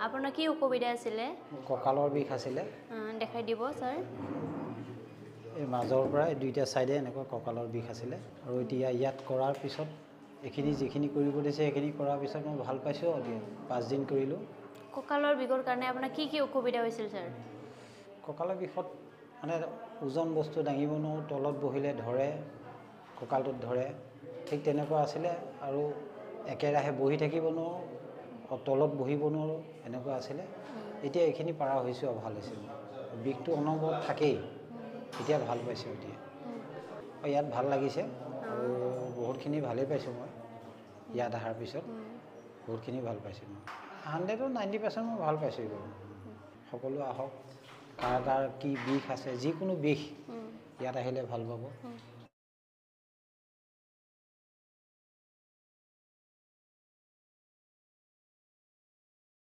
আপোনাৰ কি অসুবিধা আছিলে কঁকালৰ বিষ আছিলে দেখাই দিব স্যাৰ এই মাজৰ পৰা দুইটা সাইডে এনেকুৱা কঁকালৰ বিষ আছিলে আৰু এতিয়া ইয়াত কৰাৰ পিছত এখিনি যিখিনি কৰিব দিছে এখিনি কৰাৰ পিছত মই ভাল পাইছো আৰু 5 দিন কৰিলো কঁকালৰ বিষৰ কাৰণে আপোনাৰ কি অসুবিধা হৈছিল স্যাৰ কঁকালৰ বিষত মানে ওজন বস্তু দাঙিব নোৱাৰো তলত বহিলে ধৰে কঁকালটোত ধৰে ঠিক তেনেকুৱা আছিলে আৰু একেৰাহে বহি থাকিব নোৱাৰো তলত বহিব নোৱাৰো এনেকুৱা আছিলে এতিয়া এখিনি পাৰা হৈছো আৰু ভাল হৈছে বিষটো অনবৰত থাকেই এতিয়া ভাল পাইছো এতিয়া ইয়াত ভাল লাগিছে আৰু বহুতখিনি ভালেই পাইছো মই ইয়াত আহাৰ পিছত বহুতখিনি ভাল পাইছো মই 190% মই ভাল পাইছো সকলো আহক কাৰ কি বিষ আছে যিকোনো বিষ ইয়াত আহিলে ভাল পাব